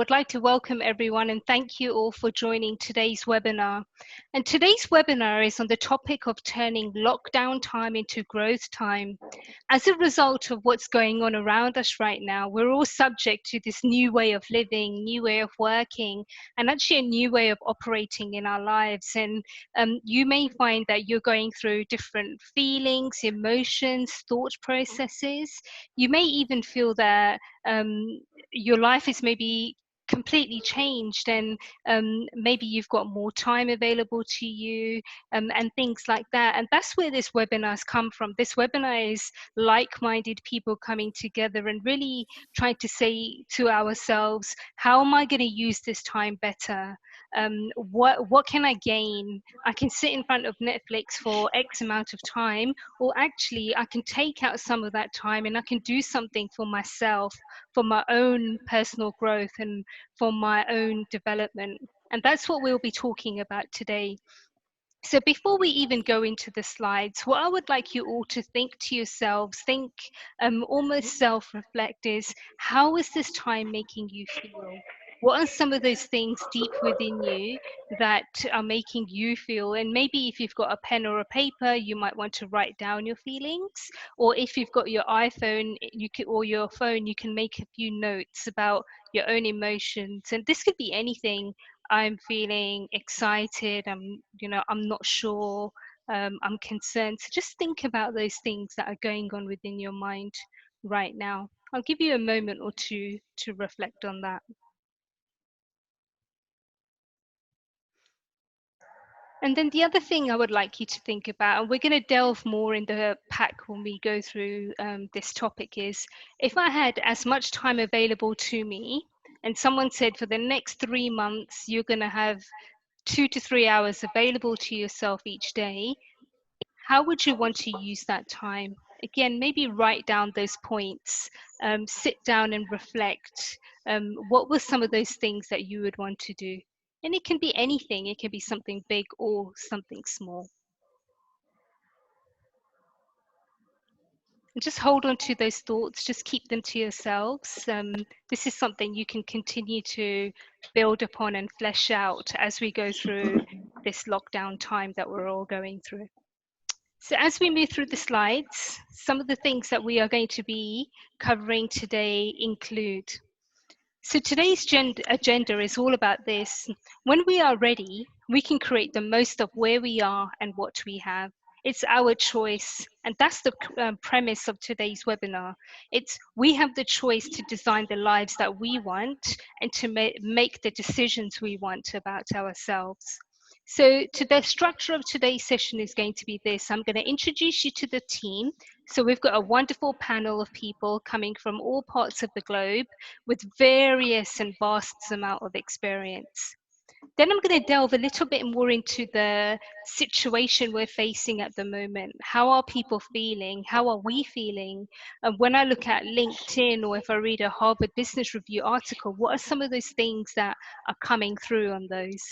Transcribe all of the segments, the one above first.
would like to welcome everyone and thank you all for joining today's webinar. And today's webinar is on the topic of turning lockdown time into growth time. As a result of what's going on around us right now, we're all subject to this new way of living, new way of working, and actually a new way of operating in our lives. And you may find that you're going through different feelings, emotions, thought processes. You may even feel that your life is maybe completely changed, and maybe you've got more time available to you, and things like that. And that's where this webinar has come from. This webinar is like-minded people coming together and really trying to say to ourselves, how am I going to use this time better? What can I gain? I can sit in front of Netflix for X amount of time, or actually I can take out some of that time and I can do something for myself, for my own personal growth and for my own development. And that's what we'll be talking about today. So before we even go into the slides, what I would like you all to think to yourselves, almost self-reflect, is how is this time making you feel? What are some of those things deep within you that are making you feel? And maybe if you've got a pen or a paper, you might want to write down your feelings. Or if you've got your iPhone or your phone, you can make a few notes about your own emotions. And this could be anything. I'm feeling excited, I'm not sure, I'm concerned. So just think about those things that are going on within your mind right now. I'll give you a moment or two to reflect on that. And then the other thing I would like you to think about, and we're going to delve more in the pack when we go through this topic, is if I had as much time available to me and someone said for the next 3 months, you're going to have 2 to 3 hours available to yourself each day, how would you want to use that time? Again, maybe write down those points, sit down and reflect. What were some of those things that you would want to do? And it can be anything. It can be something big or something small. And just hold on to those thoughts. Just keep them to yourselves. This is something you can continue to build upon and flesh out as we go through this lockdown time that we're all going through. So as we move through the slides, some of the things that we are going to be covering today include, so today's agenda is all about this. When we are ready, we can create the most of where we are and what we have. It's our choice, and that's the premise of today's webinar. We have the choice to design the lives that we want and to make the decisions we want about ourselves. So the structure of today's session is going to be this. I'm going to introduce you to the team. So we've got a wonderful panel of people coming from all parts of the globe with various and vast amount of experience. Then I'm going to delve a little bit more into the situation we're facing at the moment. How are people feeling? How are we feeling? And when I look at LinkedIn, or if I read a Harvard Business Review article, what are some of those things that are coming through on those?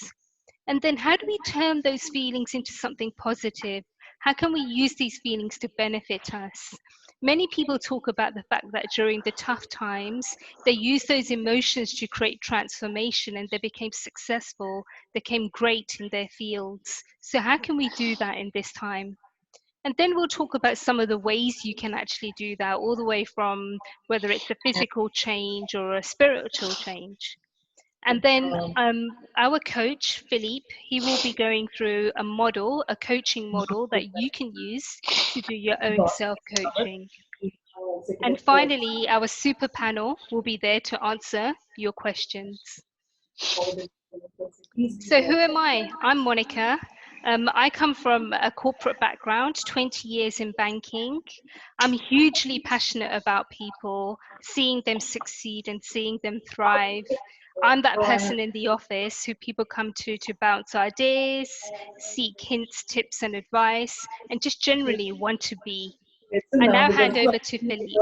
And then how do we turn those feelings into something positive? How can we use these feelings to benefit us? Many people talk about the fact that during the tough times, they used those emotions to create transformation and they became successful, became great in their fields. So how can we do that in this time? And then we'll talk about some of the ways you can actually do that, all the way from whether it's a physical change or a spiritual change. And then our coach, Philippe, he will be going through a coaching model that you can use to do your own self-coaching. And finally, our super panel will be there to answer your questions. So who am I? I'm Monica. I come from a corporate background, 20 years in banking. I'm hugely passionate about people, seeing them succeed and seeing them thrive. I'm that person in the office who people come to bounce ideas, seek hints, tips and advice, and just generally want to be. I now hand over to Philippe.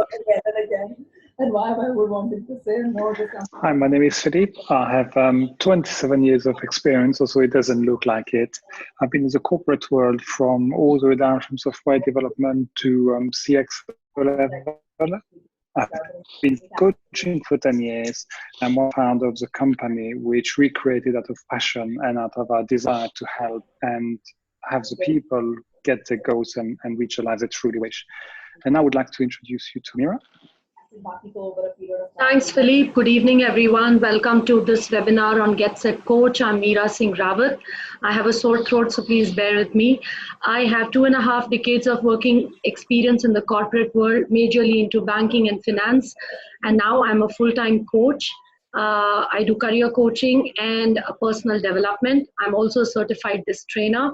And why I would want to say more. Hi, my name is Philippe. I have 27 years of experience, also it doesn't look like it. I've been in the corporate world from all the way down from software development to CX level. I've been coaching for 10 years. I'm one founder of the company, which we created out of passion and out of our desire to help and have the people get their goals and reach the lives they truly wish. And I would like to introduce you to Mira. Thanks, Philippe. Good evening, everyone. Welcome to this webinar on Get Set Coach. I'm Mira Singh Rawat. I have a sore throat, so please bear with me. I have 2.5 decades of working experience in the corporate world, majorly into banking and finance. And now I'm a full-time coach. I do career coaching and personal development. I'm also a certified disc trainer.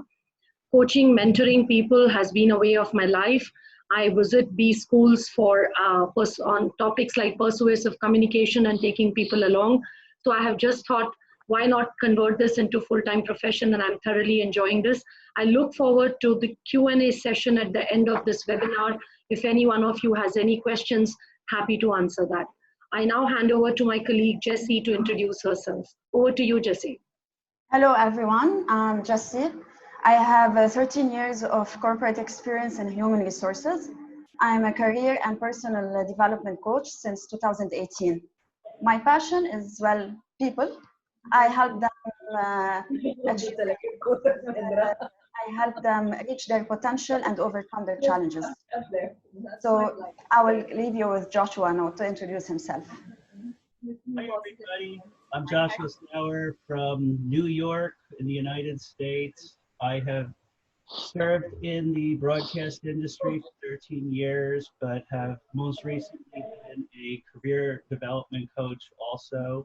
Coaching, mentoring people has been a way of my life. I visit B schools for on topics like persuasive communication and taking people along. So I have just thought, why not convert this into full-time profession? And I'm thoroughly enjoying this. I look forward to the Q&A session at the end of this webinar. If any one of you has any questions, happy to answer that. I now hand over to my colleague, Jessie, to introduce herself. Over to you, Jessie. Hello, everyone. I'm Jessie. I have 13 years of corporate experience in human resources. I'm a career and personal development coach since 2018. My passion is, well, people. I help them reach their potential and overcome their challenges. So I will leave you with Joshua now to introduce himself. Hi, everybody. I'm Joshua Sauer from New York in the United States. I have served in the broadcast industry for 13 years, but have most recently been a career development coach also.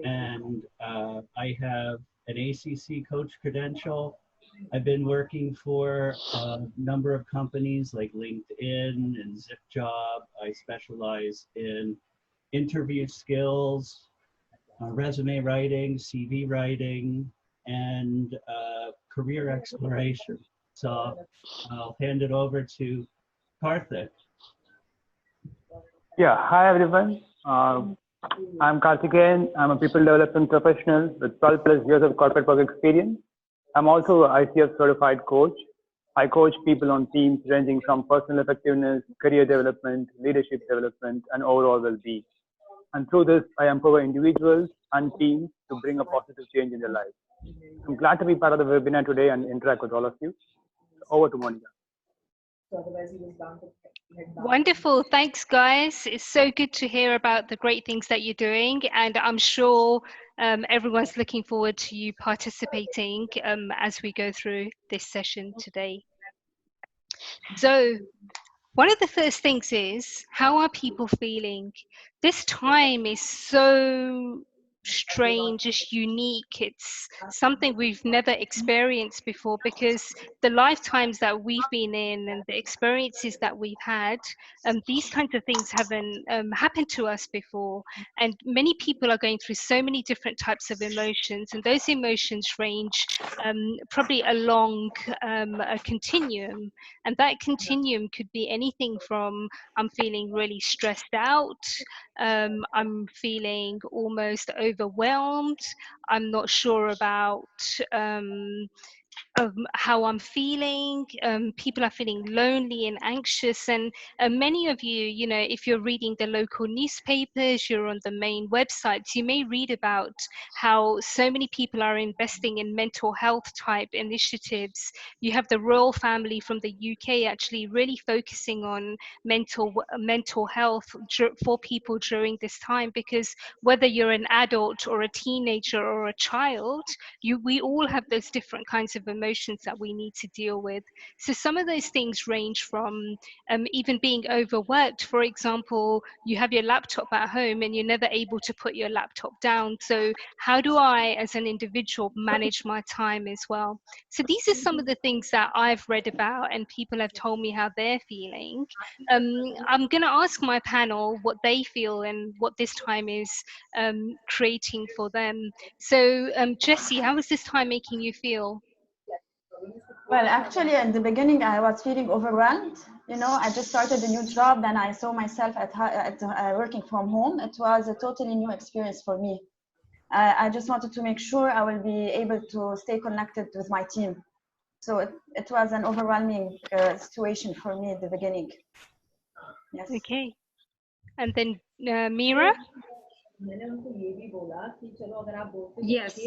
And I have an ACC coach credential. I've been working for a number of companies like LinkedIn and ZipJob. I specialize in interview skills, resume writing, CV writing, and career exploration. So I'll hand it over to Karthik. Yeah, hi everyone. I'm Karthikeyan. I'm a people development professional with 12+ years of corporate work experience. I'm also an ICF certified coach. I coach people on themes ranging from personal effectiveness, career development, leadership development, and overall well-being. And through this, I empower individuals and teams to bring a positive change in their lives. I'm glad to be part of the webinar today and interact with all of you. Over to Monica. Wonderful. Thanks, guys. It's so good to hear about the great things that you're doing. And I'm sure everyone's looking forward to you participating as we go through this session today. So one of the first things is, how are people feeling? This time is so strange, it's unique, it's something we've never experienced before, because the lifetimes that we've been in and the experiences that we've had, these kinds of things haven't happened to us before. And many people are going through so many different types of emotions, and those emotions range probably along a continuum. And that continuum could be anything from, I'm feeling really stressed out, I'm feeling almost overwhelmed, I'm not sure about how I'm feeling. People are feeling lonely and anxious, and many of you, you know, if you're reading the local newspapers, you're on the main websites, you may read about how so many people are investing in mental health type initiatives. You have the royal family from the UK actually really focusing on mental health for people during this time, because whether you're an adult or a teenager or a child, we all have those different kinds of emotions that we need to deal with. So some of those things range from even being overworked. For example, you have your laptop at home and you're never able to put your laptop down. So how do I, as an individual, manage my time as well? So these are some of the things that I've read about and people have told me how they're feeling. I'm going to ask my panel what they feel and what this time is creating for them. So Jessie, how is this time making you feel? Well, actually, in the beginning, I was feeling overwhelmed. You know, I just started a new job, and I saw myself at working from home. It was a totally new experience for me. I just wanted to make sure I will be able to stay connected with my team. So it was an overwhelming situation for me at the beginning. Yes. Okay. And then Meera? Yes.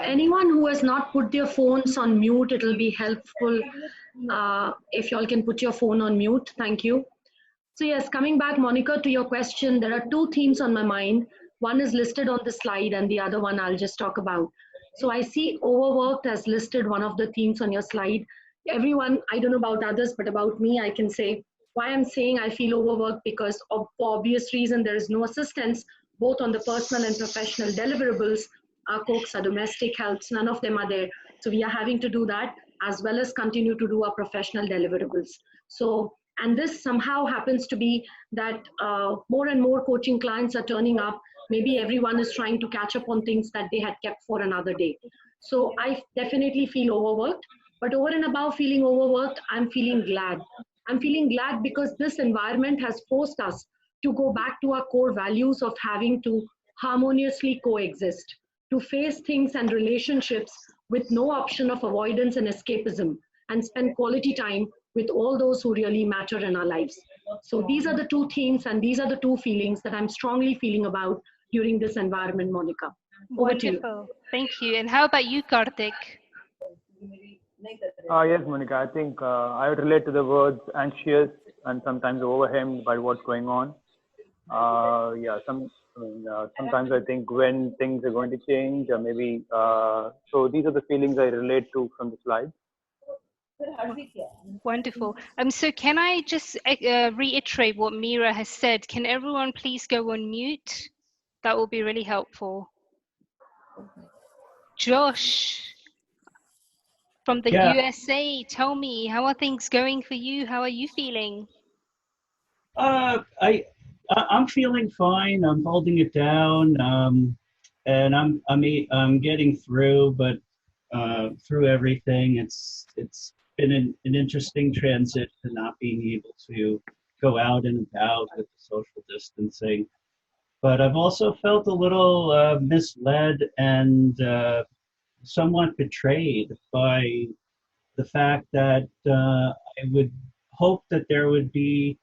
Anyone who has not put their phones on mute, it'll be helpful if y'all can put your phone on mute. Thank you. So yes, coming back, Monica, to your question, there are two themes on my mind. One is listed on the slide and the other one I'll just talk about. So I see overworked as listed one of the themes on your slide. Everyone, I don't know about others, but about me, I can say why I'm saying I feel overworked because for obvious reason, there is no assistance, both on the personal and professional deliverables. Our cooks, our domestic helps, none of them are there. So we are having to do that as well as continue to do our professional deliverables. So, and this somehow happens to be that more and more coaching clients are turning up. Maybe everyone is trying to catch up on things that they had kept for another day. So I definitely feel overworked, but over and above feeling overworked, I'm feeling glad. I'm feeling glad because this environment has forced us to go back to our core values of having to harmoniously coexist, to face things and relationships with no option of avoidance and escapism, and spend quality time with all those who really matter in our lives. So these are the two themes and these are the two feelings that I'm strongly feeling about during this environment, Monica. Over to you. Wonderful. Thank you. And how about you, Karthik? Yes, Monica, I think I would relate to the words anxious and sometimes overwhelmed by what's going on. Sometimes I think when things are going to change, or maybe, so these are the feelings I relate to from the slide. Wonderful. So can I just reiterate what Meera has said? Can everyone please go on mute? That will be really helpful. Josh from the USA, tell me, how are things going for you? How are you feeling? I'm feeling fine. I'm holding it down, and I'm getting through. But through everything, it's been an interesting transition, not being able to go out and about with the social distancing. But I've also felt a little misled and somewhat betrayed by the fact that I would hope that there would be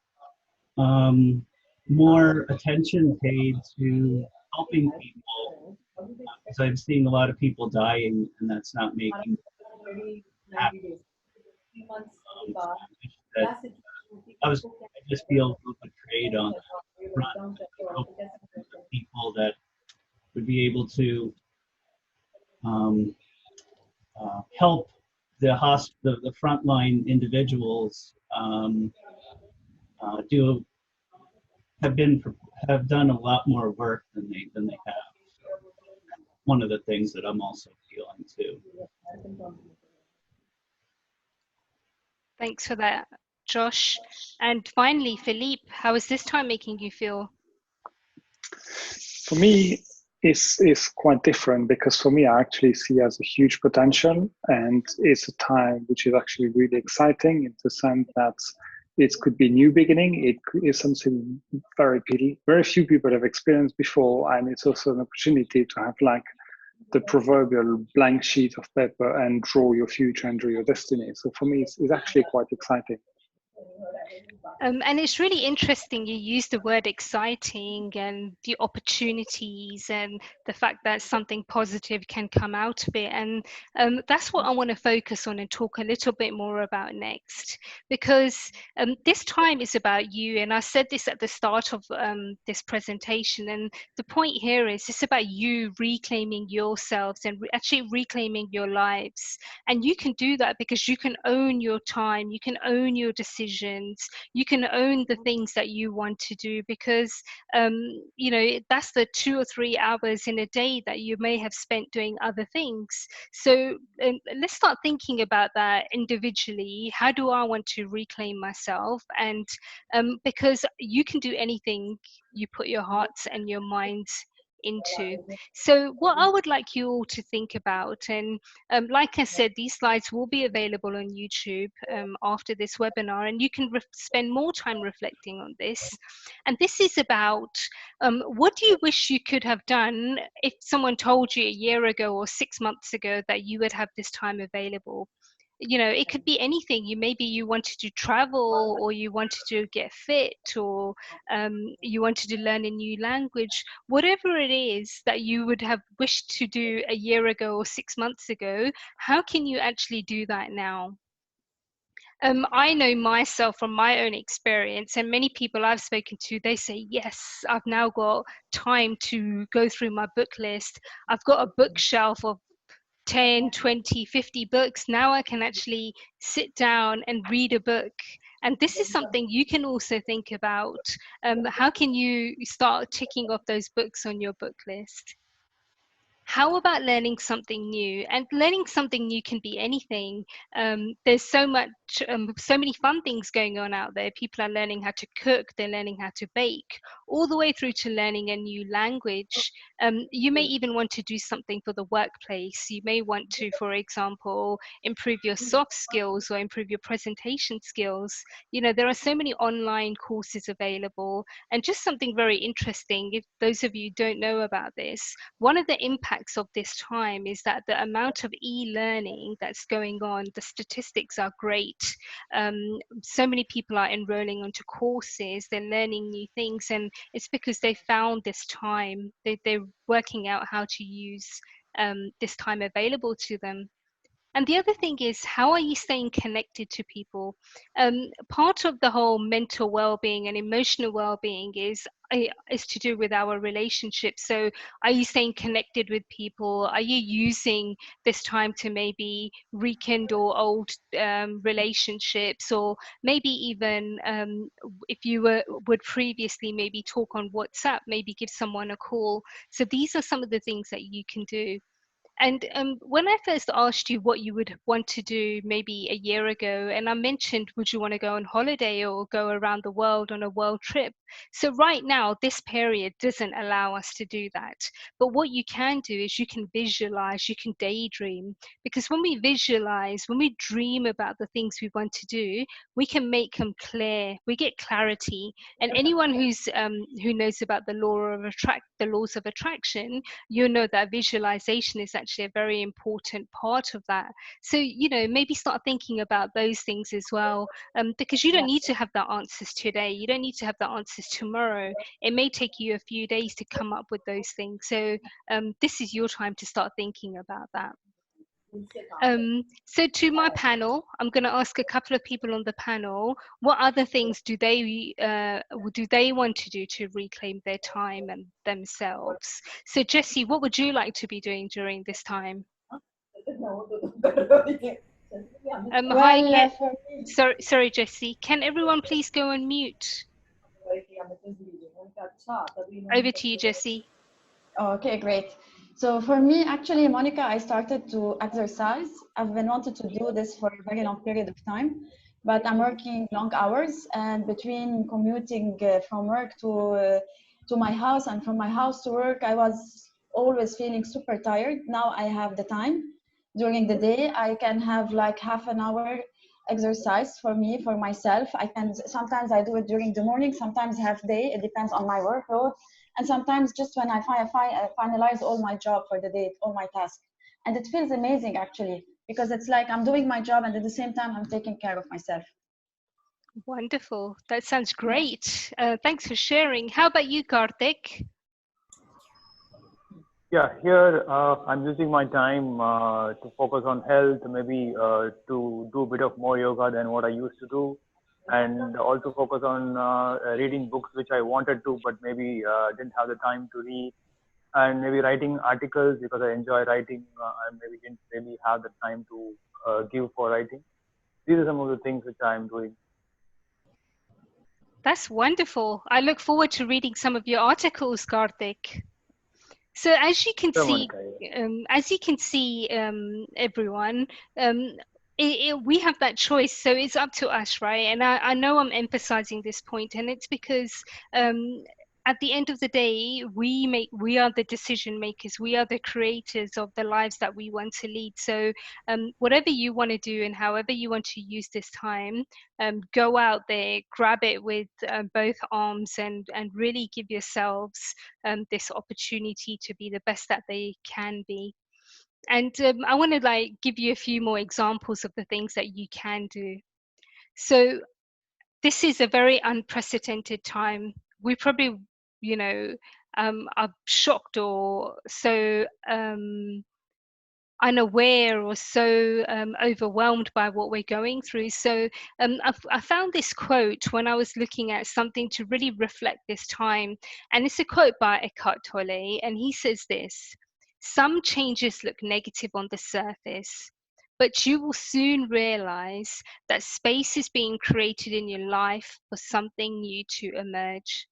more attention paid to helping people, because I'm seeing a lot of people dying, and that's not making me happy. I just feel a little betrayed on that front. I hope people that would be able to help the frontline individuals have done a lot more work than they have. One of the things that I'm also feeling too. Thanks for that, Josh. And finally, Philippe, how is this time making you feel? For me, it's quite different, because for me, I actually see as a huge potential, and it's a time which is actually really exciting in the sense that it could be a new beginning. It is something very few people have experienced before, and it's also an opportunity to have like the proverbial blank sheet of paper and draw your future and draw your destiny. So for me, it's actually quite exciting. And it's really interesting you use the word exciting and the opportunities and the fact that something positive can come out of it. And that's what I want to focus on and talk a little bit more about next, because this time is about you. And I said this at the start of this presentation. And the point here is it's about you reclaiming yourselves and actually reclaiming your lives. And you can do that because you can own your time, you can own your decisions, you can own the things that you want to do, because that's the 2 or 3 hours in a day that you may have spent doing other things. So let's start thinking about that individually. How do I want to reclaim myself? And because you can do anything you put your hearts and your minds into. So what I would like you all to think about, and like I said, these slides will be available on YouTube after this webinar, and you can spend more time reflecting on this. And this is about what do you wish you could have done if someone told you a year ago or 6 months ago that you would have this time available? you know, it could be anything. Maybe you wanted to travel, or you wanted to get fit, or you wanted to learn a new language. Whatever it is that you would have wished to do a year ago or 6 months ago, how can you actually do that now? I know myself from my own experience, and many people I've spoken to, they say, yes, I've now got time to go through my book list. I've got a bookshelf of 10, 20, 50 books. Now I can actually sit down and read a book. And this is something you can also think about. How can you start ticking off those books on your book list? How about learning something new? And learning something new can be anything. There's so many fun things going on out there. People are learning how to cook, they're learning how to bake, all the way through to learning a new language. You may even want to do something for the workplace. You may want to, for example, improve your soft skills or improve your presentation skills. You know, there are so many online courses available. And just something very interesting, if those of you don't know about this, one of the impacts of this time is that the amount of e-learning that's going on, the statistics are great. So many people are enrolling onto courses, they're learning new things, and it's because they found this time. They're working out how to use this time available to them. And the other thing is, how are you staying connected to people? Part of the whole mental well-being and emotional well-being is to do with our relationships. So are you staying connected with people? Are you using this time to maybe rekindle old relationships, or maybe even if you would previously maybe talk on WhatsApp, maybe give someone a call. So these are some of the things that you can do. And when I first asked you what you would want to do maybe a year ago, and I mentioned, would you want to go on holiday or go around the world on a world trip? So right now, this period doesn't allow us to do that. But what you can do is you can visualize, you can daydream. Because when we visualize, when we dream about the things we want to do, we can make them clear. We get clarity. And anyone who knows about the laws of attraction, you know that visualization is actually a very important part of that. So, you know, maybe start thinking about those things as well, because you don't need to have the answers today. You don't need to have the answers tomorrow. It may take you a few days to come up with those things. So this is your time to start thinking about that. So to my panel, I'm going to ask a couple of people on the panel, what other things do they want to do to reclaim their time and themselves? So Jessie, what would you like to be doing during this time? Sorry, Jessie. Can everyone please go on mute? Over to you, Jessie. Okay, great. So for me, actually, Monica, I started to exercise. I've been wanting to do this for a very long period of time, but I'm working long hours, and between commuting from work to my house and from my house to work, I was always feeling super tired. Now I have the time during the day. I can have like half an hour exercise for me, for myself. Sometimes I do it during the morning, sometimes half day. It depends on my workload. And sometimes just when I finalize all my job for the day, all my tasks. And it feels amazing, actually, because it's like I'm doing my job and at the same time, I'm taking care of myself. Wonderful. That sounds great. Thanks for sharing. How about you, Karthik? Yeah, here I'm using my time to focus on health, maybe to do a bit of more yoga than what I used to do, and also focus on reading books which I wanted to, but maybe didn't have the time to read, and maybe writing articles because I enjoy writing and maybe didn't really have the time to give for writing. These are some of the things which I'm doing. That's wonderful. I look forward to reading some of your articles, Karthik. So as you can see, everyone, we have that choice. So it's up to us, right? And I know I'm emphasizing this point, and it's because at the end of the day, we are the decision makers. We are the creators of the lives that we want to lead. So whatever you want to do and however you want to use this time, go out there, grab it with both arms, and really give yourselves this opportunity to be the best that they can be. And I want to give you a few more examples of the things that you can do. So this is a very unprecedented time. We probably, are shocked or so unaware or so overwhelmed by what we're going through. So I found this quote when I was looking at something to really reflect this time. And it's a quote by Eckhart Tolle. And he says this: "Some changes look negative on the surface, but you will soon realize that space is being created in your life for something new to emerge."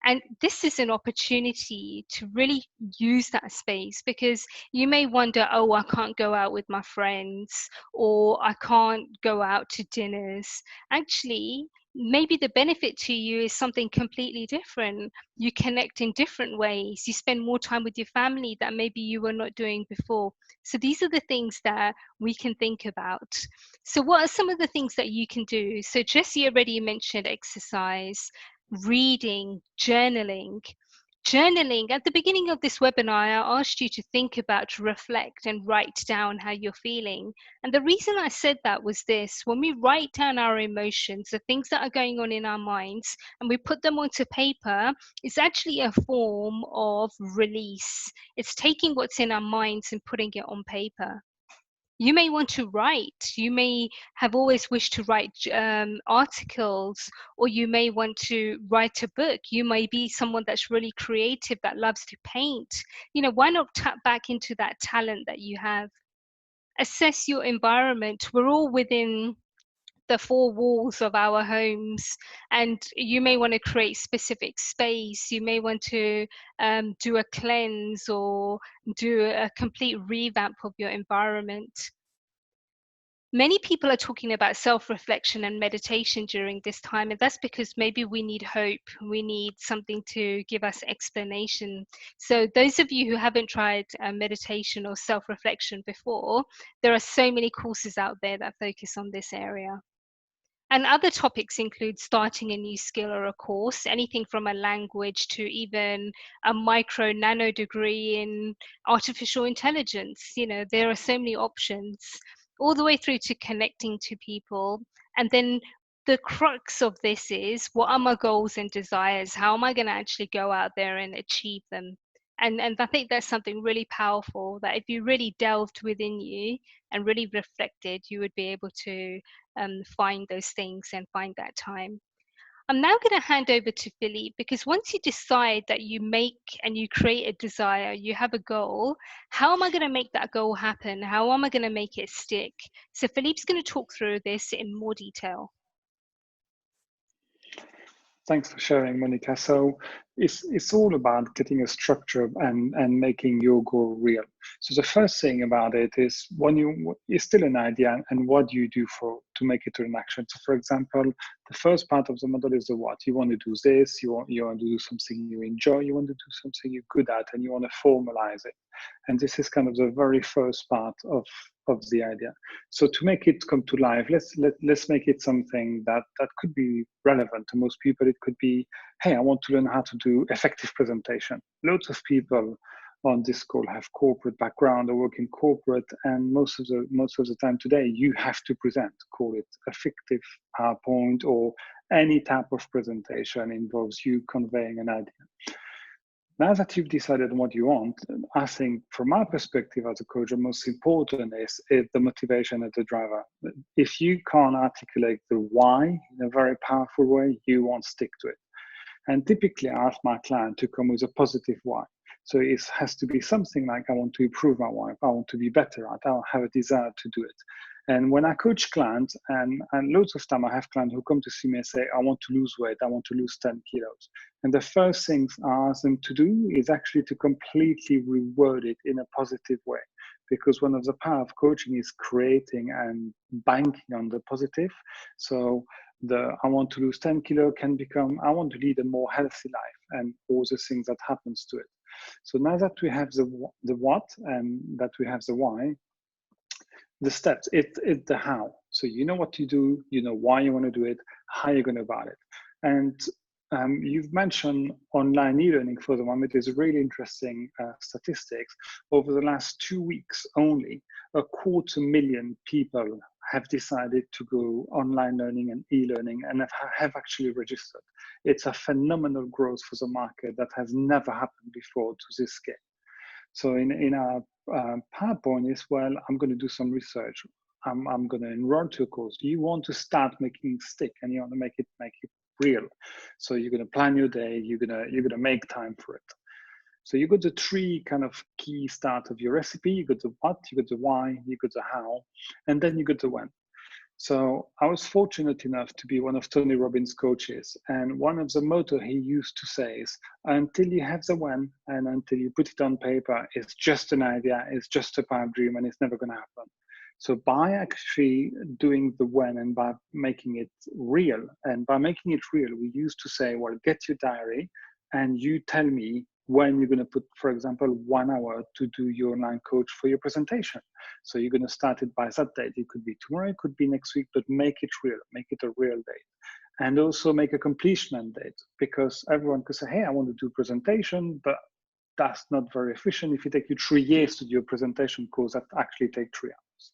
And this is an opportunity to really use that space, because you may wonder, oh, I can't go out with my friends, or I can't go out to dinners. Actually, maybe the benefit to you is something completely different. You connect in different ways. You spend more time with your family that maybe you were not doing before. So these are the things that we can think about. So what are some of the things that you can do? So Jessie already mentioned exercise, reading, journaling. Journaling, at the beginning of this webinar, I asked you to think about, to reflect and write down how you're feeling. And the reason I said that was this: when we write down our emotions, the things that are going on in our minds, and we put them onto paper, it's actually a form of release. It's taking what's in our minds and putting it on paper. You may want to write. You may have always wished to write articles, or you may want to write a book. You may be someone that's really creative, that loves to paint. Why not tap back into that talent that you have? Assess your environment. We're all within the four walls of our homes, and you may want to create specific space. You may want to do a cleanse or do a complete revamp of your environment. Many people are talking about self-reflection and meditation during this time, and that's because maybe we need hope. We need something to give us explanation. So those of you who haven't tried meditation or self-reflection before, there are so many courses out there that focus on this area. And other topics include starting a new skill or a course, anything from a language to even a micro nano degree in artificial intelligence. There are so many options, all the way through to connecting to people. And then the crux of this is, what are my goals and desires? How am I going to actually go out there and achieve them? And I think that's something really powerful, that if you really delved within you and really reflected, you would be able to find those things and find that time. I'm now going to hand over to Philippe, because once you decide that you make and you create a desire, you have a goal, how am I going to make that goal happen? How am I going to make it stick? So Philippe's going to talk through this in more detail. Thanks for sharing, Monica. So it's all about getting a structure and making your goal real. So the first thing about it is, when it's still an idea, and what do you do to make it to an action. So for example, the first part of the model is the what. You want to do this, you want to do something you enjoy, you want to do something you're good at, and you want to formalize it. And this is kind of the very first part of the idea. So to make it come to life, let's make it something that could be relevant to most people. It could be, hey, I want to learn how to do effective presentation. Loads of people on this call have corporate background or work in corporate, and most of the time today you have to present. Call it effective PowerPoint, or any type of presentation involves you conveying an idea. Now that you've decided what you want, I think from my perspective as a coach, the most important is the motivation of the driver. If you can't articulate the why in a very powerful way, you won't stick to it. And typically I ask my client to come with a positive why. So it has to be something like, I want to improve my life, I want to be better at, I have a desire to do it. And when I coach clients, and loads of time I have clients who come to see me and say, I want to lose weight, I want to lose 10 kilos. And the first things I ask them to do is actually to completely reword it in a positive way. Because one of the power of coaching is creating and banking on the positive. So I want to lose 10 kilo can become, I want to lead a more healthy life, and all the things that happens to it. So now that we have the what and that we have the why, the steps, it's the how. So you know what to do, you know why you want to do it, how you're going about it. And You've mentioned online e-learning for the moment. Is really interesting statistics. Over the last 2 weeks only, 250,000 people have decided to go online learning and e-learning and have actually registered. It's a phenomenal growth for the market that has never happened before to this scale. So in our PowerPoint is, well, I'm going to do some research. I'm going to enroll to a course. Do you want to start making it stick, and you want to make it real? So you're going to plan your day. You're going to make time for it. So you got the 3 kind of key start of your recipe. You got the what, you got the why, you got the how, and then you got the when. So I was fortunate enough to be one of Tony Robbins' coaches. And one of the motto he used to say is, until you have the when and until you put it on paper, it's just an idea, it's just a pipe dream, and it's never going to happen. So by actually doing the when and by making it real, we used to say, well, get your diary and you tell me when you're going to put, for example, 1 hour to do your online coach for your presentation. So you're going to start it by that date. It could be tomorrow, it could be next week, but make it real, make it a real date. And also make a completion date, because everyone could say, hey, I want to do a presentation, but that's not very efficient. If it takes you 3 years to do a presentation course, that actually takes 3 hours.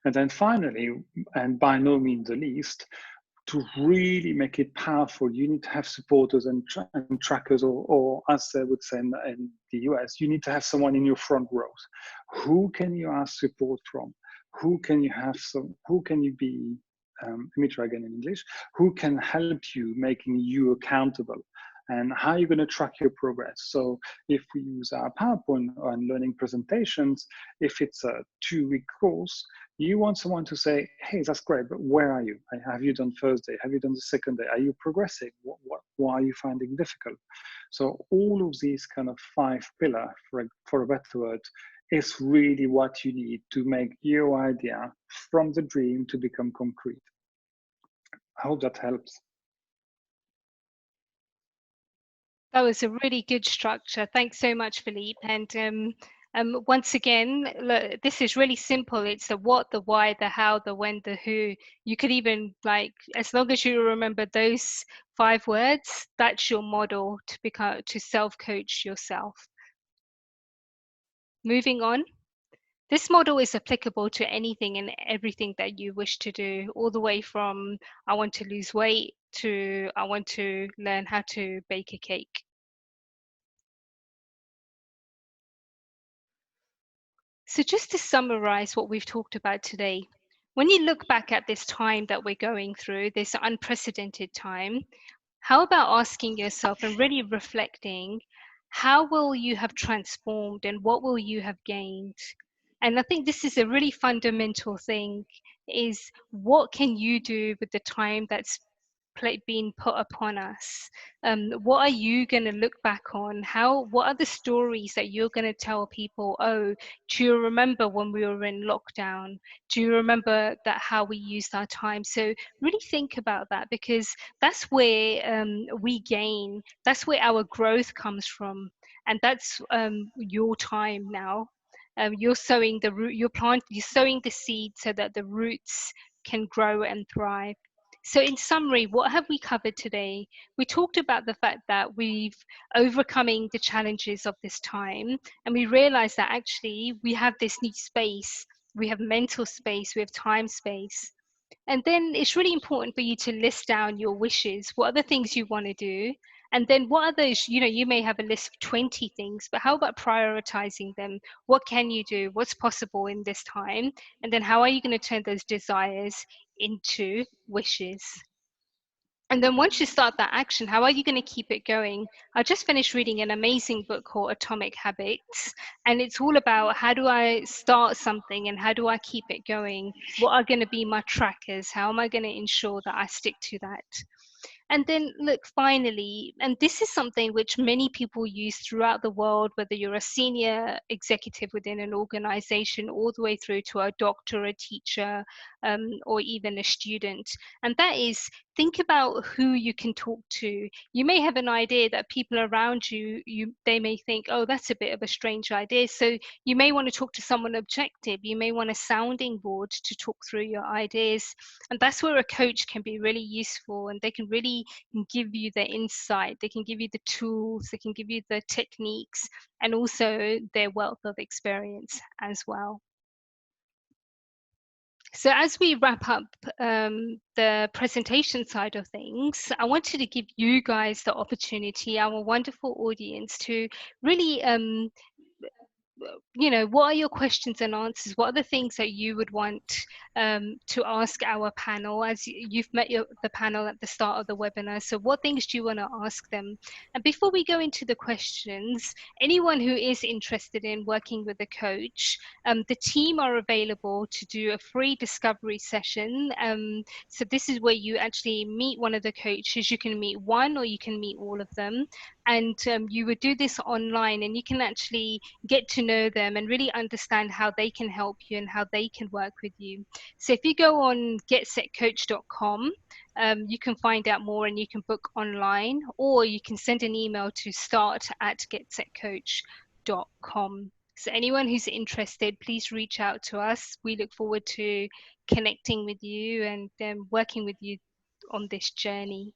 And then finally, and by no means the least, to really make it powerful, you need to have supporters and trackers, or as they would say in the US, you need to have someone in your front rows. Who can you ask support from? Who can you have who can you be, let me try again in English, who can help you making you accountable? And how are you going to track your progress? So if we use our PowerPoint on learning presentations, if it's a 2-week course, you want someone to say, hey, that's great, but where are you? Have you done first day? Have you done the second day? Are you progressing? What are you finding difficult? So all of these kind of 5 pillars, for a better word, is really what you need to make your idea from the dream to become concrete. I hope that helps. That was a really good structure. Thanks so much, Philippe. And once again, look, this is really simple. It's the what, the why, the how, the when, the who. You could even, like, as long as you remember those 5 words, that's your model to self-coach yourself. Moving on. This model is applicable to anything and everything that you wish to do, all the way from I want to lose weight to I want to learn how to bake a cake. So just to summarize what we've talked about today, when you look back at this time that we're going through, this unprecedented time, how about asking yourself and really reflecting, how will you have transformed and what will you have gained? And I think this is a really fundamental thing, is what can you do with the time that's being put upon us? What are you going to look back on? What are the stories that you're going to tell people? Oh, do you remember when we were in lockdown? Do you remember that how we used our time? So really think about that, because that's where we gain, that's where our growth comes from. And that's your time now. You're sowing the root, you're sowing the seed so that the roots can grow and thrive. So in summary, what have we covered today? We talked about the fact that we've overcoming the challenges of this time, and we realized that actually we have this new space, we have mental space, we have time space. And then it's really important for you to list down your wishes. What are the things you want to do? And then what are those, you may have a list of 20 things, but how about prioritizing them? What can you do? What's possible in this time? And then how are you going to turn those desires into wishes? And then once you start that action, how are you going to keep it going? I just finished reading an amazing book called Atomic Habits, and it's all about how do I start something and how do I keep it going? What are going to be my trackers? How am I going to ensure that I stick to that? And then look, finally, and this is something which many people use throughout the world, whether you're a senior executive within an organization, all the way through to a doctor, a teacher, or even a student. And that is think about who you can talk to. You may have an idea that people around you, they may think, oh, that's a bit of a strange idea. So you may want to talk to someone objective. You may want a sounding board to talk through your ideas. And that's where a coach can be really useful, and they can really give you the insight. They can give you the tools, they can give you the techniques, and also their wealth of experience as well. So as we wrap up the presentation side of things, I wanted to give you guys the opportunity, our wonderful audience, to really what are your questions and answers? What are the things that you would want to ask our panel, as you've met the panel at the start of the webinar? So what things do you want to ask them? And before we go into the questions, anyone who is interested in working with a coach, the team are available to do a free discovery session. So this is where you actually meet one of the coaches. You can meet one, or you can meet all of them. And you would do this online, and you can actually get to know them and really understand how they can help you and how they can work with you. So if you go on getsetcoach.com, you can find out more, and you can book online, or you can send an email to start@getsetcoach.com. So anyone who's interested, please reach out to us. We look forward to connecting with you and working with you on this journey.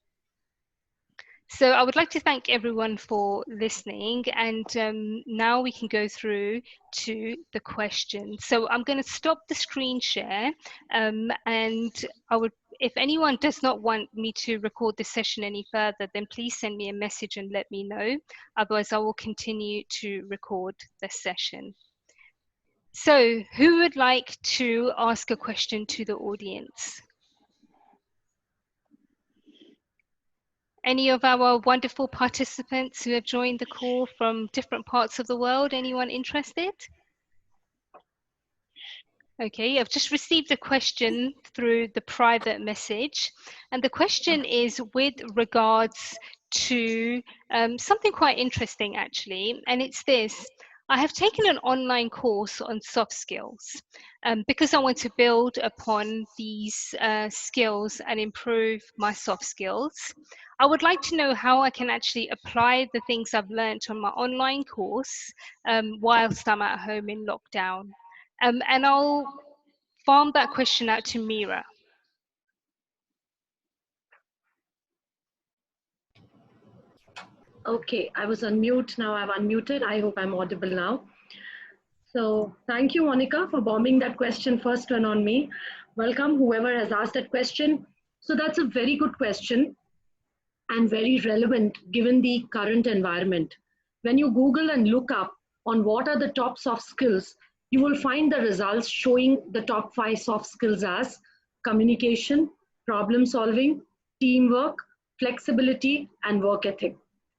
So I would like to thank everyone for listening, and now we can go through to the questions. So I'm going to stop the screen share, and if anyone does not want me to record this session any further, then please send me a message and let me know. Otherwise, I will continue to record the session. So who would like to ask a question to the audience? Any of our wonderful participants who have joined the call from different parts of the world? Anyone interested? Okay, I've just received a question through the private message, and the question is with regards to something quite interesting actually, and it's this. I have taken an online course on soft skills because I want to build upon these skills and improve my soft skills. I would like to know how I can actually apply the things I've learned on my online course whilst I'm at home in lockdown. And I'll farm that question out to Mira. Okay, I was on mute. Now I've unmuted. I hope I'm audible now. So thank you, Monica, for bombing that question first one on me. Welcome, whoever has asked that question. So that's a very good question and very relevant given the current environment. When you Google and look up on what are the top soft skills, you will find the results showing the top 5 soft skills as communication, problem solving, teamwork, flexibility, and work ethic.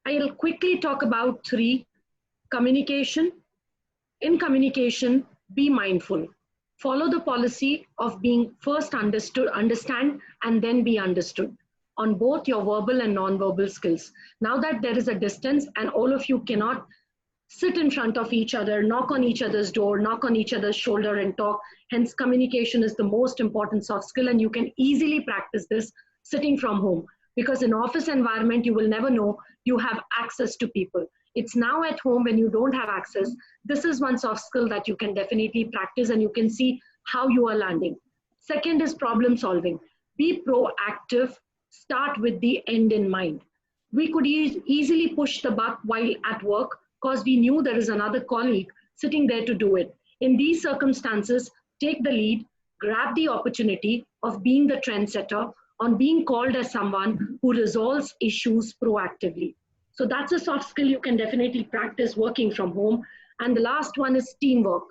I'll quickly talk about 3. Communication. In communication, be mindful. Follow the policy of being first understand, and then be understood on both your verbal and non-verbal skills. Now that there is a distance and all of you cannot sit in front of each other, knock on each other's door, knock on each other's shoulder and talk, hence communication is the most important soft skill, and you can easily practice this sitting from home, because in office environment, you will never know you have access to people. It's now at home when you don't have access. This is one soft skill that you can definitely practice, and you can see how you are landing. Second is problem solving. Be proactive. Start with the end in mind. We could easily push the buck while at work because we knew there is another colleague sitting there to do it. In these circumstances, take the lead, grab the opportunity of being the trendsetter, on being called as someone who resolves issues proactively. So that's a soft skill you can definitely practice working from home. And the last one is teamwork.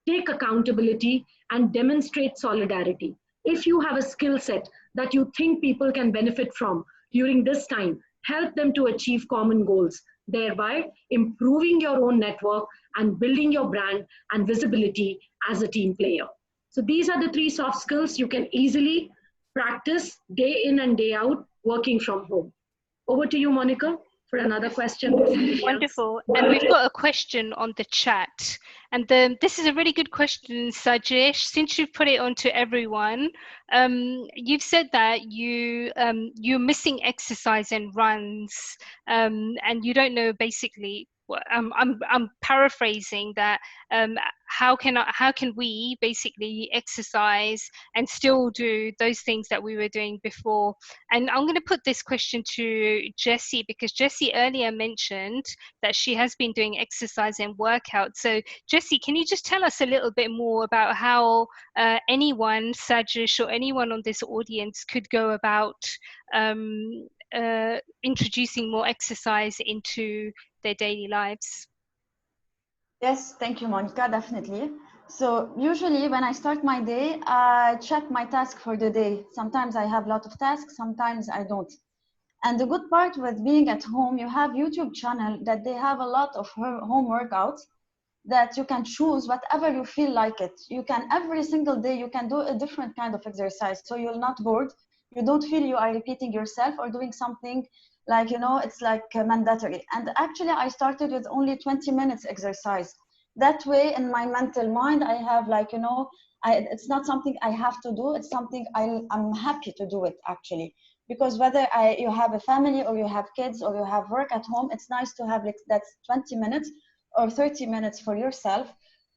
Take accountability and demonstrate solidarity. If you have a skill set that you think people can benefit from during this time, help them to achieve common goals, thereby improving your own network and building your brand and visibility as a team player. So these are the 3 soft skills you can easily practice day in and day out working from home. Over to you, Monica, for another question. From somebody else. Wonderful. And we've got a question on the chat. And this is a really good question, Sajesh. Since you've put it on to everyone, you've said that you're missing exercise and runs, and you don't know basically. I'm paraphrasing that. How can we basically exercise and still do those things that we were doing before? And I'm going to put this question to Jessie, because Jessie earlier mentioned that she has been doing exercise and workout. So Jessie, can you just tell us a little bit more about how anyone, Sajesh, or anyone on this audience could go about introducing more exercise into their daily lives? Yes, thank you, Monica, definitely. So usually when I start my day, I check my task for the day. Sometimes I have a lot of tasks, sometimes I don't. And the good part with being at home, you have YouTube channel that they have a lot of home workouts that you can choose whatever you feel like it. You can, every single day, you can do a different kind of exercise. So you're not bored. You don't feel you are repeating yourself or doing something like, you know, it's like mandatory. And actually I started with only 20 minutes exercise. That way in my mental mind, I have like, you know, it's not something I have to do. It's something I'm happy to do it actually. Because whether you have a family or you have kids or you have work at home, it's nice to have like that 20 minutes or 30 minutes for yourself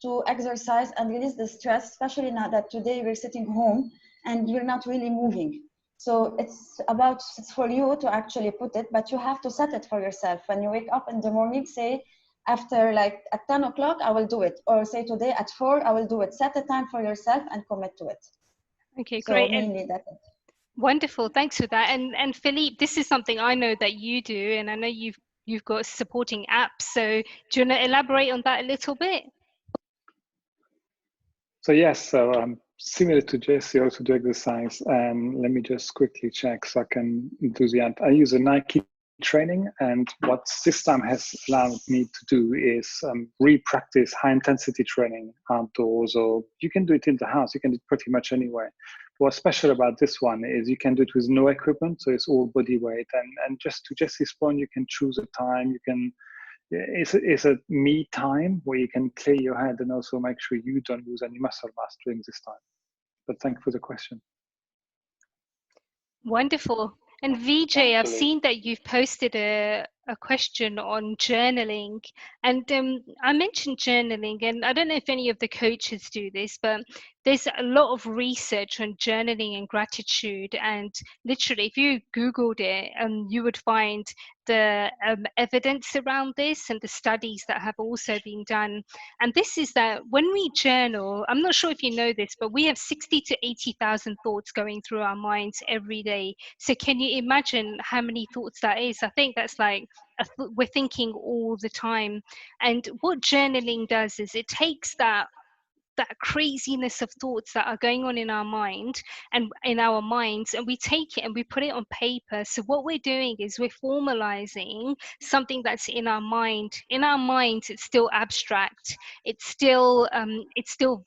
to exercise and release the stress, especially now that today we're sitting home and you're not really moving. So it's for you to actually put it, but you have to set it for yourself. When you wake up in the morning, say after like at 10 o'clock, I will do it. Or say today at 4, I will do it. Set a time for yourself and commit to it. Okay, so great. Mainly that's it. Wonderful, thanks for that. And Philippe, this is something I know that you do, and I know you've got supporting apps. So do you want to elaborate on that a little bit? So yes, so similar to Jessie, also do exercise, and let me just quickly check so I can do the app. I use a Nike training, and what this time has allowed me to do is re-practice high intensity training outdoors, or you can do it in the house, you can do it pretty much anywhere. What's special about this one is you can do it with no equipment, so it's all body weight, and just to Jessie's point, you can choose a time, you can, it's a me time where you can clear your head and also make sure you don't lose any muscle mass during this time. But thank you for the question. Wonderful. And Vijay, I've seen that you've posted a question on journaling, and I mentioned journaling, and I don't know if any of the coaches do this, but there's a lot of research on journaling and gratitude, and literally if you Googled it, you would find the evidence around this and the studies that have also been done. And this is that when we journal, I'm not sure if you know this, but we have 60 to 80,000 thoughts going through our minds every day. So can you imagine how many thoughts that is? I think that's like we're thinking all the time. And what journaling does is it takes that craziness of thoughts that are going on in our mind and in our minds, and we take it and we put it on paper. So what we're doing is we're formalizing something that's in our mind. In our minds, it's still abstract, it's still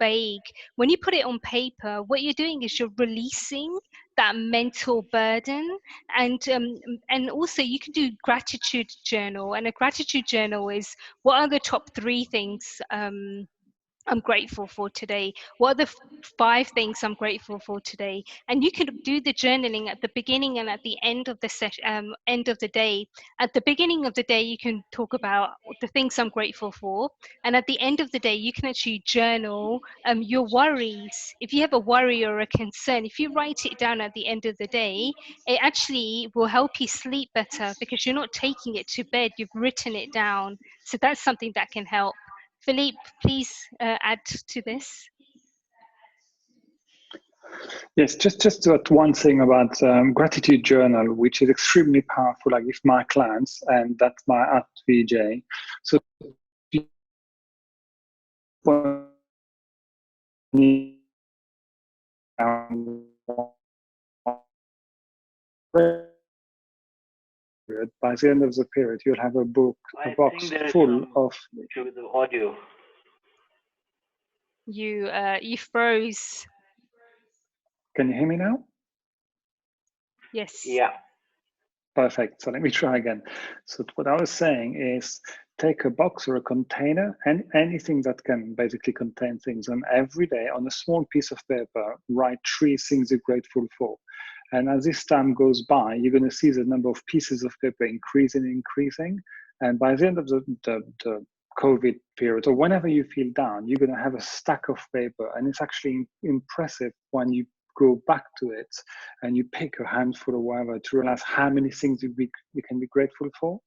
vague. When you put it on paper, what you're doing is you're releasing that mental burden. And also you can do gratitude journal, and a gratitude journal is what are the top 3 things I'm grateful for today? What are the 5 things I'm grateful for today? And you can do the journaling at the beginning and at the end of the end of the day. At the beginning of the day, you can talk about the things I'm grateful for, and at the end of the day, you can actually journal your worries. If you have a worry or a concern, if you write it down at the end of the day, it actually will help you sleep better because you're not taking it to bed. You've written it down. So that's something that can help. Philippe, please add to this. Yes, just to add one thing about gratitude journal, which is extremely powerful. Like with my clients, and that's my at VJ. So by the end of the period, you'll have a box full of the audio. You froze. Can you hear me now? Yes. Yeah. Perfect. So let me try again. So what I was saying is take a box or a container and anything that can basically contain things. And every day on a small piece of paper, write 3 things you're grateful for. And as this time goes by, you're going to see the number of pieces of paper increasing. And by the end of the COVID period, or whenever you feel down, you're going to have a stack of paper. And it's actually impressive when you go back to it and you pick a handful or whatever to realize how many things you can be grateful for.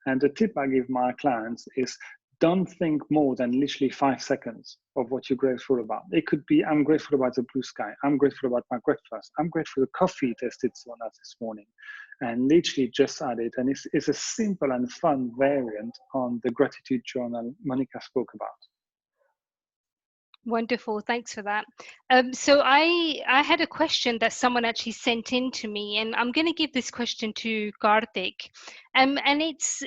And the tip I give my clients is don't think more than literally 5 seconds of what you're grateful about. It could be, I'm grateful about the blue sky. I'm grateful about my breakfast. I'm grateful for the coffee it tasted so nice this morning. And literally just add it. And it's a simple and fun variant on the gratitude journal Monica spoke about. Wonderful, thanks for that. So I had a question that someone actually sent in to me, and I'm going to give this question to Karthik. And it's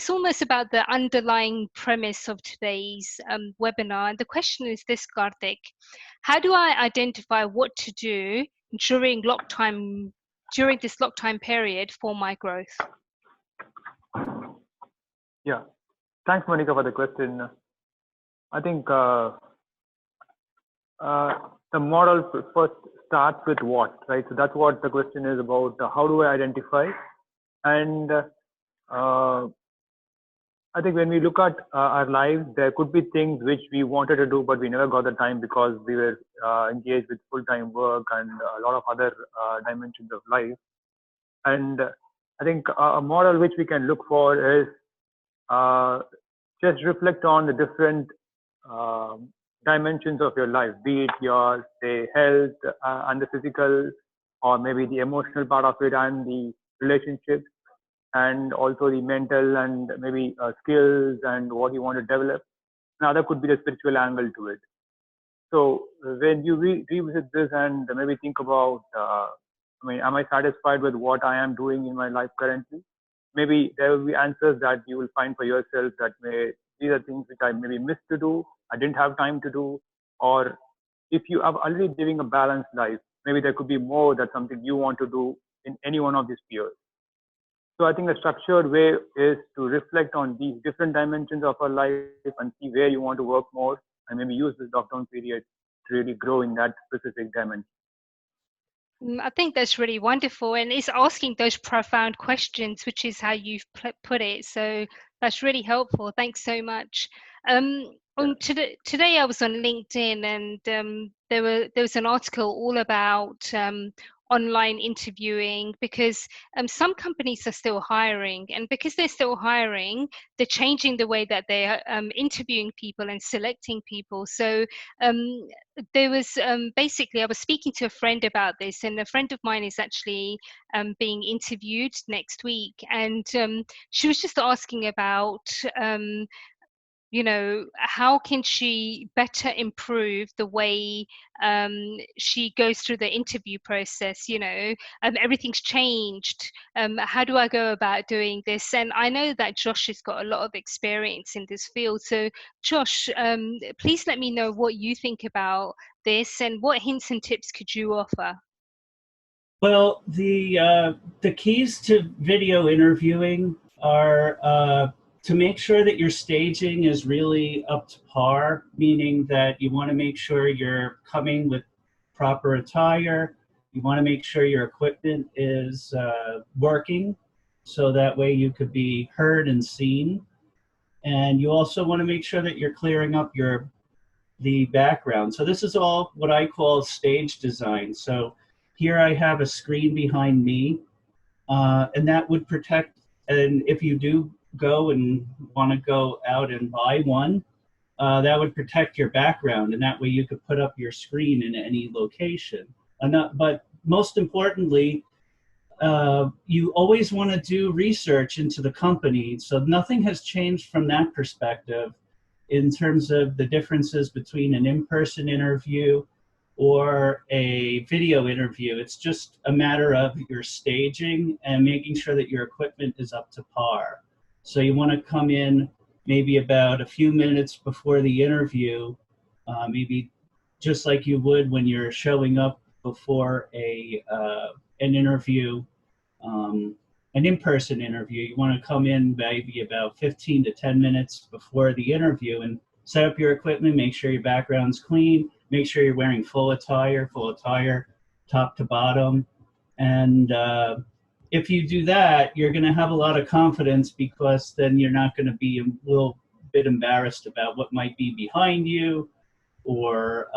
almost about the underlying premise of today's webinar. And the question is this, Karthik: how do I identify what to do during this lock time period for my growth? Yeah, thanks, Monica, for the question. I think the model first starts with what, right? So that's what the question is about. How do I identify? And I think when we look at our lives, there could be things which we wanted to do, but we never got the time because we were engaged with full-time work and a lot of other dimensions of life. And I think a model which we can look for is just reflect on the different dimensions of your life, be it your, say, health and the physical, or maybe the emotional part of it and the relationships, and also the mental and maybe skills and what you want to develop. Another could be the spiritual angle to it. So when you revisit this and maybe think about, am I satisfied with what I am doing in my life currently? Maybe there will be answers that you will find for yourself that these are things which I maybe missed to do, I didn't have time to do, or if you are already living a balanced life, maybe there could be more that's something you want to do in any one of these spheres. So I think a structured way is to reflect on these different dimensions of our life and see where you want to work more, and maybe use this lockdown period to really grow in that specific dimension. I think that's really wonderful, and it's asking those profound questions, which is how you've put it. So that's really helpful. Thanks so much. Today I was on LinkedIn, and there was an article all about online interviewing, because some companies are still hiring, and because they're still hiring, they're changing the way that they're interviewing people and selecting people. So there was basically, I was speaking to a friend about this, and a friend of mine is actually being interviewed next week, and she was just asking about how can she better improve the way she goes through the interview process. Everything's changed. How do I go about doing this? And I know that Josh has got a lot of experience in this field. So Josh, please let me know what you think about this, and what hints and tips could you offer? Well, the keys to video interviewing are to make sure that your staging is really up to par, meaning that you want to make sure you're coming with proper attire. You want to make sure your equipment is working, so that way you could be heard and seen. And you also want to make sure that you're clearing up the background. So this is all what I call stage design. So here I have a screen behind me, and that would protect, and if you do go and want to go out and buy one, that would protect your background, and that way you could put up your screen in any location. But most importantly, you always want to do research into the company. So nothing has changed from that perspective in terms of the differences between an in-person interview or a video interview. It's just a matter of your staging and making sure that your equipment is up to par. So you want to come in maybe about a few minutes before the interview, maybe just like you would when you're showing up before an interview. an in-person interview, you want to come in maybe about 15 to 10 minutes before the interview and set up your equipment, make sure your background's clean, make sure you're wearing full attire top to bottom. And if you do that, you're going to have a lot of confidence, because then you're not going to be a little bit embarrassed about what might be behind you, or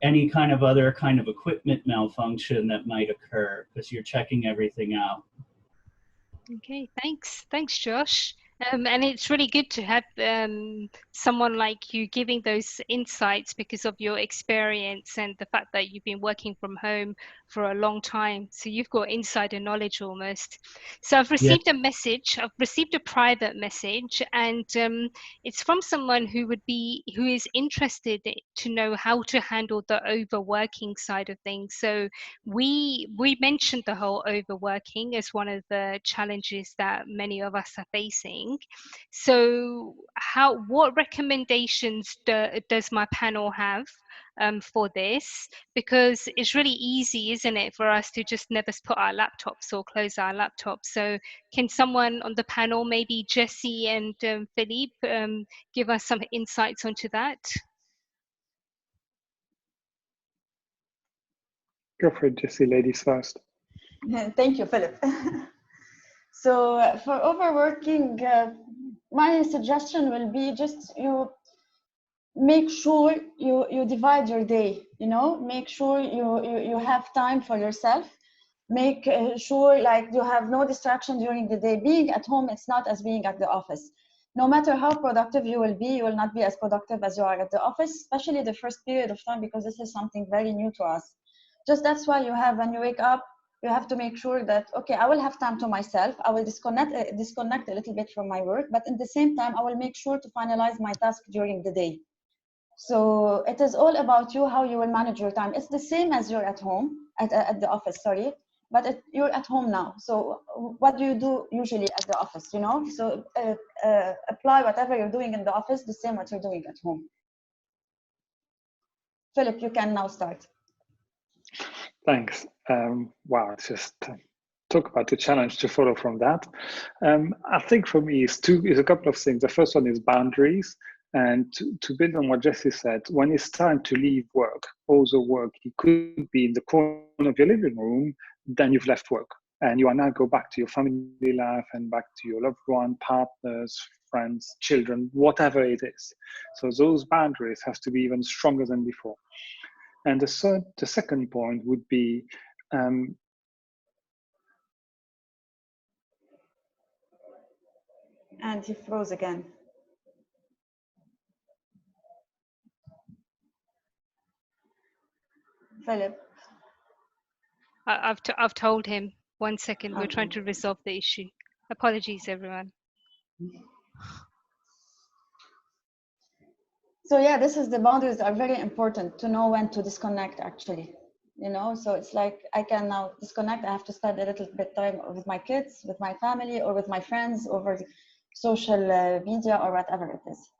any kind of other kind of equipment malfunction that might occur, because you're checking everything out. Okay, thanks, Josh. And it's really good to have someone like you giving those insights because of your experience and the fact that you've been working from home for a long time. So you've got insider knowledge almost. So I've received a message, I've received a private message, and it's from someone who is interested to know how to handle the overworking side of things. So we mentioned the whole overworking as one of the challenges that many of us are facing. So what recommendations does my panel have for this? Because it's really easy, isn't it, for us to just never put our laptops or close our laptops. So can someone on the panel, maybe Jesse and Philippe, give us some insights onto that? Go for it, Jesse, ladies first. Thank you, Philip. So for overworking, my suggestion will be just you make sure you divide your day, make sure you have time for yourself. Make sure like you have no distraction during the day. Being at home, it's not as being at the office. No matter how productive you will not be as productive as you are at the office, especially the first period of time, because this is something very new to us. Just that's why when you wake up, you have to make sure that, okay, I will have time to myself. I will disconnect a little bit from my work, but at the same time, I will make sure to finalize my task during the day. So it is all about you, how you will manage your time. It's the same as you're at home, at the office, sorry, but you're at home now. So what do you do usually at the office, So apply whatever you're doing in the office, the same what you're doing at home. Philip, you can now start. Thanks. Wow, it's just talk about the challenge to follow from that. I think for me is a couple of things. The first one is boundaries. And to build on what Jesse said, when it's time to leave work, also work, it could be in the corner of your living room, then you've left work. And you are now go back to your family life and back to your loved one, partners, friends, children, whatever it is. So those boundaries have to be even stronger than before. And the second point would be and he froze again. Philip. I've told him. 1 second, we're trying to resolve the issue. Apologies, everyone. So yeah, the boundaries are very important to know when to disconnect actually, so it's like I can now disconnect. I have to spend a little bit time with my kids, with my family, or with my friends over social media or whatever it is.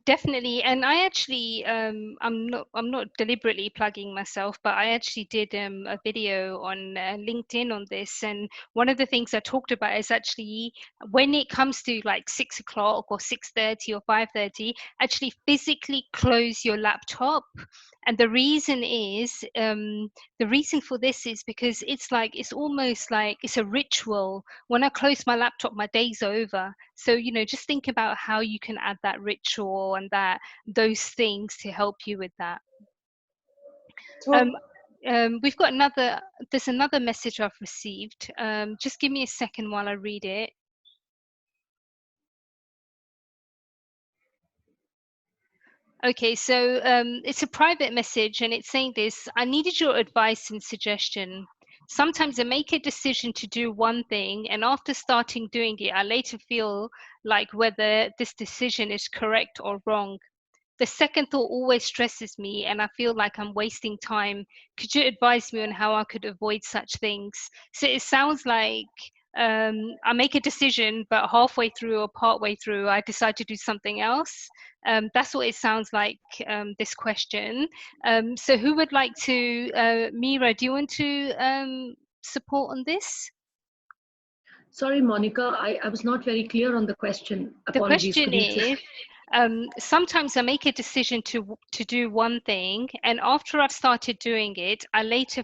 Definitely, and I actually I'm not deliberately plugging myself, but I actually did a video on LinkedIn on this, and one of the things I talked about is actually when it comes to like 6 o'clock or 6:30 or 5:30, actually physically close your laptop. And the reason for this is because it's almost like it's a ritual. When I close my laptop, my day's over. So just think about how you can add that ritual and those things to help you with that. We've got there's another message I've received. Just give me a second while I read it. Okay, so it's a private message and it's saying this: I needed your advice and suggestion. Sometimes I make a decision to do one thing, and after starting doing it, I later feel like whether this decision is correct or wrong. The second thought always stresses me, and I feel like I'm wasting time. Could you advise me on how I could avoid such things? So it sounds like I make a decision, but halfway through or partway through, I decide to do something else. That's what it sounds like, this question. So who would like to, Mira, do you want to support on this? Sorry, Monica, I was not very clear on the question. The Apologies. question is, sometimes I make a decision to do one thing, and after I've started doing it, I later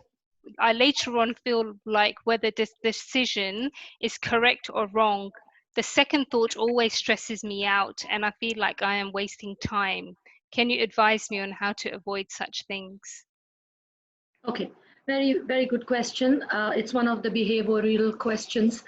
on feel like whether this decision is correct or wrong. The second thought always stresses me out, and I feel like I am wasting time. Can you advise me on how to avoid such things? Okay, very good question. It's one of the behavioral questions.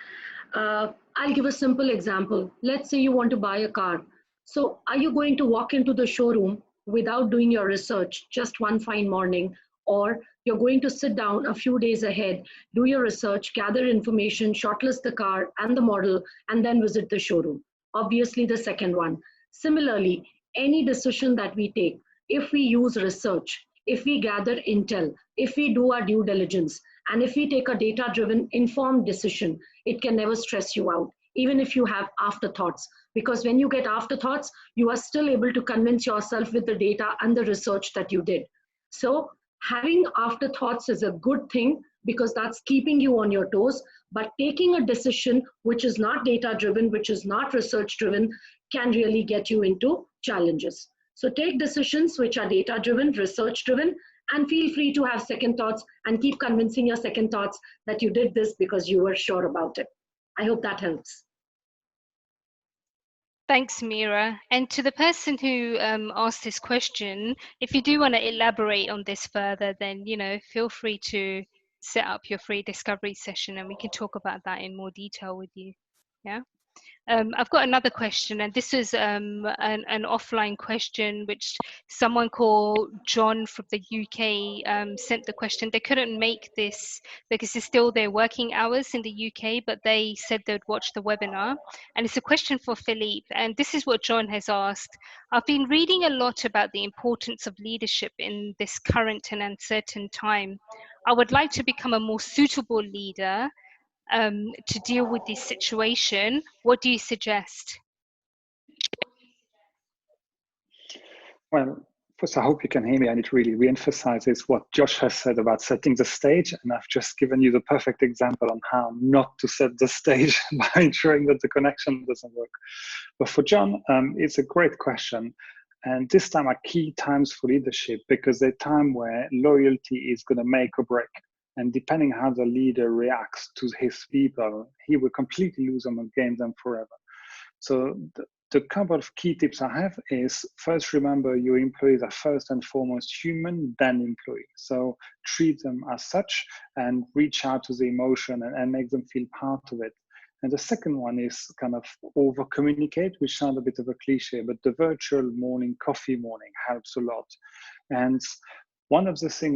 I'll give a simple example. Let's say you want to buy a car. So are you going to walk into the showroom without doing your research just one fine morning? Or you're going to sit down a few days ahead, do your research, gather information, shortlist the car and the model, and then visit the showroom? Obviously, the second one. Similarly, any decision that we take, if we use research, if we gather intel, if we do our due diligence, and if we take a data-driven, informed decision, it can never stress you out, even if you have afterthoughts. Because when you get afterthoughts, you are still able to convince yourself with the data and the research that you did. So having afterthoughts is a good thing because that's keeping you on your toes. But taking a decision which is not data-driven, which is not research-driven, can really get you into challenges. So take decisions which are data-driven, research-driven, and feel free to have second thoughts and keep convincing your second thoughts that you did this because you were sure about it. I hope that helps. Thanks, Mira. And to the person who asked this question, if you do want to elaborate on this further, then, feel free to set up your free discovery session and we can talk about that in more detail with you. Yeah. I've got another question, and this is an offline question which someone called John from the UK sent the question. They couldn't make this because it's still their working hours in the UK, but they said they'd watch the webinar. And it's a question for Philippe, and this is what John has asked. I've been reading a lot about the importance of leadership in this current and uncertain time. I would like to become a more suitable leader to deal with this situation. What do you suggest? Well, first, I hope you can hear me, and it really re-emphasizes what Josh has said about setting the stage, and I've just given you the perfect example on how not to set the stage by ensuring that the connection doesn't work. But for John, it's a great question, and this time are key times for leadership because they're a time where loyalty is going to make or break. And depending how the leader reacts to his people, he will completely lose them and gain them forever. So the couple of key tips I have is, first, remember your employees are first and foremost human, then employee. So treat them as such and reach out to the emotion and make them feel part of it. And the second one is kind of over communicate, which sounds a bit of a cliche, but the virtual morning coffee morning helps a lot. And one of the things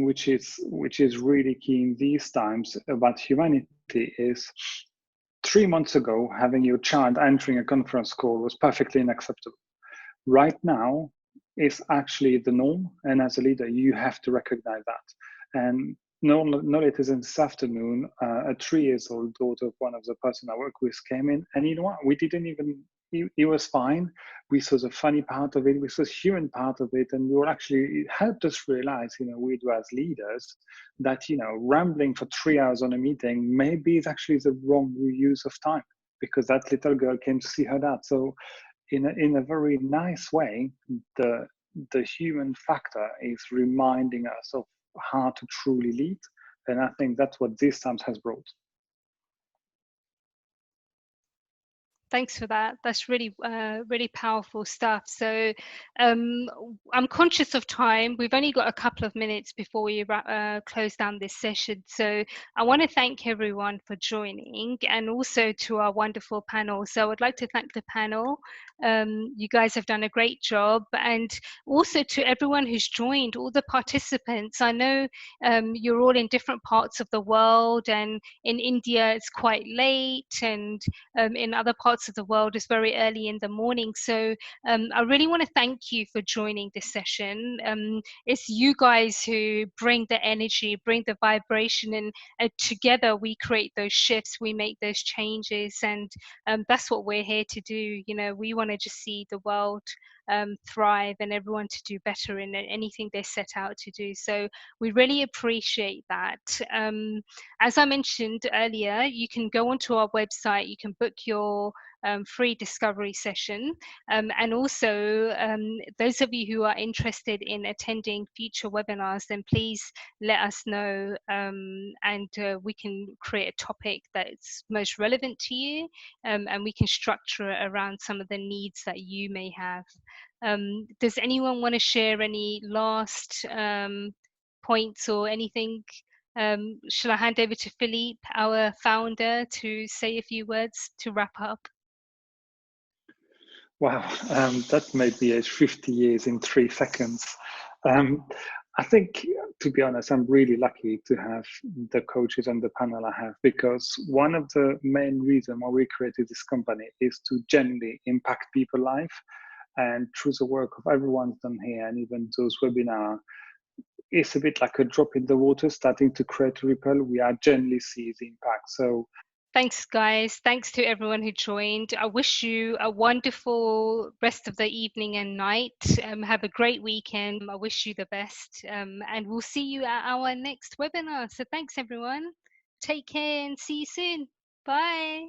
which is really key in these times about humanity is 3 months ago, having your child entering a conference call was perfectly unacceptable. Right now, it's actually the norm, and as a leader, you have to recognize that. And no later than this afternoon, a 3-year-old daughter of one of the person I work with came in, and you know what? We didn't even. He was fine. We saw the funny part of it. We saw the human part of it, and we were actually, it helped us realize, we do as leaders, that rambling for 3 hours on a meeting maybe is actually the wrong use of time, because that little girl came to see her dad. So, in a very nice way, the human factor is reminding us of how to truly lead, and I think that's what this times has brought. Thanks for that. That's really, really powerful stuff. So I'm conscious of time. We've only got a couple of minutes before we close down this session. So I want to thank everyone for joining, and also to our wonderful panel. So I'd like to thank the panel. You guys have done a great job. And also to everyone who's joined, all the participants. I know you're all in different parts of the world, and in India it's quite late, and in other parts of the world it's very early in the morning. So I really want to thank you for joining this session. It's you guys who bring the energy, bring the vibration, and together we create those shifts, we make those changes, and that's what we're here to do. We want to just see the world thrive and everyone to do better in anything they set out to do. So we really appreciate that. As I mentioned earlier, you can go onto our website, you can book your free discovery session, and also those of you who are interested in attending future webinars, then please let us know, and we can create a topic that's most relevant to you, and we can structure it around some of the needs that you may have. Does anyone want to share any last points or anything? Shall I hand over to Philippe, our founder, to say a few words to wrap up? Wow, that made me age 50 years in 3 seconds. I think, to be honest, I'm really lucky to have the coaches and the panel I have, because one of the main reasons why we created this company is to genuinely impact people's life. And through the work of everyone's done here, and even those webinars, it's a bit like a drop in the water starting to create a ripple. We are genuinely seeing the impact. So thanks, guys. Thanks to everyone who joined. I wish you a wonderful rest of the evening and night. Have a great weekend. I wish you the best. And we'll see you at our next webinar. So thanks, everyone. Take care and see you soon. Bye.